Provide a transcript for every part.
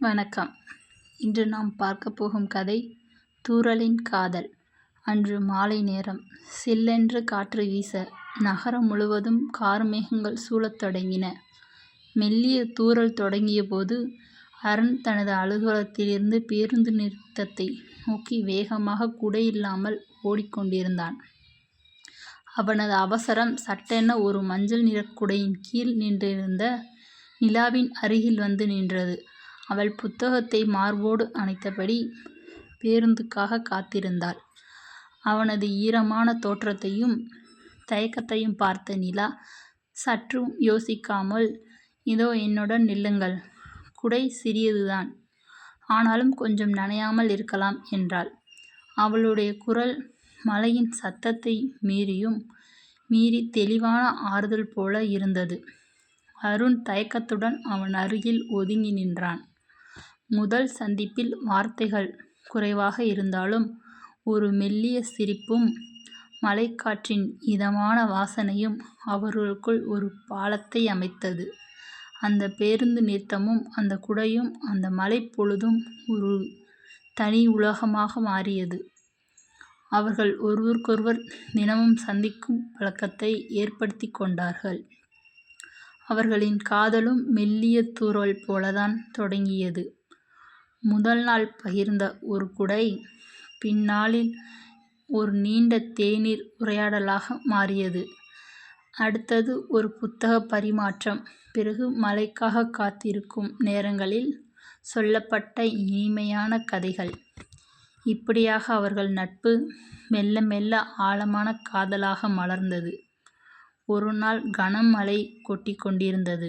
வணக்கம். இன்று நாம் பார்க்க போகும் கதை தூறலின் காதல். அன்று மாலை நேரம். சில்லென்று காற்று வீச நகரம் முழுவதும் கார்மேகங்கள் சூழத் தொடங்கின. மெல்லிய தூறல் தொடங்கிய போது அருண் தனது அலுவலகத்திலிருந்து பேருந்து நிறுத்தத்தை நோக்கி வேகமாக குடையில்லாமல் ஓடிக்கொண்டிருந்தான். அவனது அவசரம் சட்டென ஒரு மஞ்சள் நிறக் குடையின் கீழ் நின்றிருந்த நிலாவின் அருகில் வந்து நின்றது. அவள் புத்தகத்தை மார்போடு அணைத்தபடி பேருந்துக்காக காத்திருந்தாள். அவனது ஈரமான தோற்றத்தையும் தயக்கத்தையும் பார்த்த நிலா சற்றும் யோசிக்காமல், இதோ என்னுடன் நில்லுங்கள், குடை சிறியதுதான், ஆனாலும் கொஞ்சம் நனையாமல் இருக்கலாம் என்றாள். அவளுடைய குரல் மழையின் சத்தத்தை மீறி தெளிவான ஆறுதல் போல இருந்தது. அருண் தயக்கத்துடன் அவன் அருகில் ஒதுங்கி நின்றான். முதல் சந்திப்பில் வார்த்தைகள் குறைவாக இருந்தாலும் ஒரு மெல்லிய சிரிப்பும் மழைக்காற்றின் இதமான வாசனையும் அவர்களுக்குள் ஒரு பாலத்தை அமைத்தது. அந்த பேருந்து நிறுத்தமும் அந்த குடையும் அந்த மழைப் பொழுதும் ஒரு தனி உலகமாக மாறியது. அவர்கள் ஒருவருக்கொருவர் தினமும் சந்திக்கும் பழக்கத்தை ஏற்படுத்தி கொண்டார்கள். அவர்களின் காதலும் மெல்லிய தூறல் போலதான் தொடங்கியது. முதல் நாள் பகிர்ந்த ஒரு குடை பின்னாளில் ஒரு நீண்ட தேநீர் உரையாடலாக மாறியது. அடுத்தது ஒரு புத்தக பரிமாற்றம். பிறகு மழைக்காக காத்திருக்கும் நேரங்களில் சொல்லப்பட்ட இனிமையான கதைகள். இப்படியாக அவர்கள் நட்பு மெல்ல மெல்ல ஆழமான காதலாக மலர்ந்தது. ஒரு நாள் கனமழை கொட்டிக் கொண்டிருந்தது.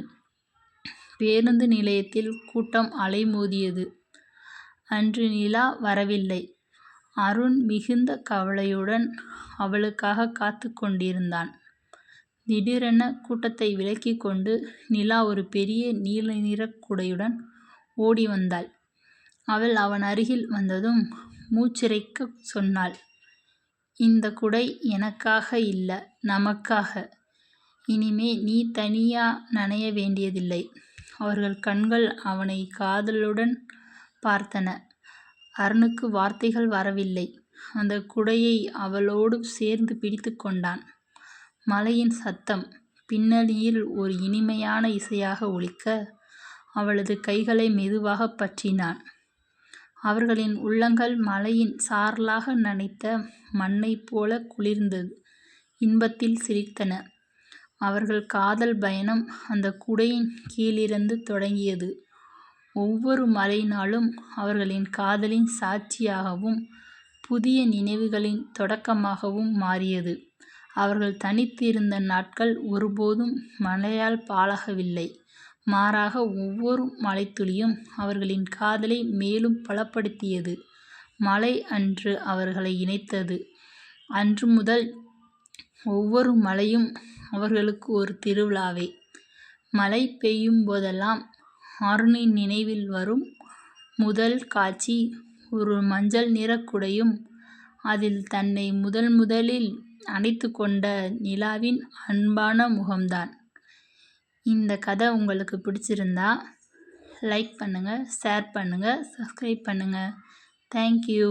பேருந்து நிலையத்தில் கூட்டம் அலைமோதியது. அன்று நிலா வரவில்லை. அருண் மிகுந்த கவலையுடன் அவளுக்காக காத்து கொண்டிருந்தான். திடீரென கூட்டத்தை விலக்கிக் கொண்டு நிலா ஒரு பெரிய நீல நிறக் குடையுடன் ஓடி வந்தாள். அவள் அவன் அருகில் வந்ததும் மூச்சிறைக்கச் சொன்னாள், இந்த குடை எனக்காக இல்ல, நமக்காக. இனிமே நீ தனியா நனைய வேண்டியதில்லை. அவர்கள் கண்கள் அவனை காதலுடன் பார்த்தன. அருணுக்கு வார்த்தைகள் வரவில்லை. அந்த குடையை அவளோடு சேர்ந்து பிடித்து கொண்டான். மழையின் சத்தம் பின்னணியில் ஒரு இனிமையான இசையாக ஒலிக்க அவளது கைகளை மெதுவாக பற்றினான். அவர்களின் உள்ளங்கள் மழையின் சாரலாக நனைத்த மண்ணைப் போல குளிர்ந்து இன்பத்தில் சிரித்தன. அவர்கள் காதல் பயணம் அந்த குடையின் கீழிருந்து தொடங்கியது. ஒவ்வொரு மழை நாளும் அவர்களின் காதலின் சாட்சியாகவும் புதிய நினைவுகளின் தொடக்கமாகவும் மாறியது. அவர்கள் தனித்து இருந்த நாட்கள் ஒருபோதும் மழையால் பாழாகவில்லை. மாறாக ஒவ்வொரு மழைத்துளியும் அவர்களின் காதலை மேலும் பலப்படுத்தியது. மழை அன்று அவர்களை இணைத்தது. அன்று முதல் ஒவ்வொரு மழையும் அவர்களுக்கு ஒரு திருவிழாவே. மழை பெய்யும் போதெல்லாம் அருணின் நினைவில் வரும் முதல் காட்சி ஒரு மஞ்சள் நிறக் குடையும் அதில் தன்னை முதலில் அணைத்து கொண்ட நிலாவின் அன்பான முகம்தான். இந்த கதை உங்களுக்கு பிடிச்சிருந்தா லைக் பண்ணுங்கள், ஷேர் பண்ணுங்கள், சப்ஸ்கிரைப் பண்ணுங்கள். தேங்க்யூ.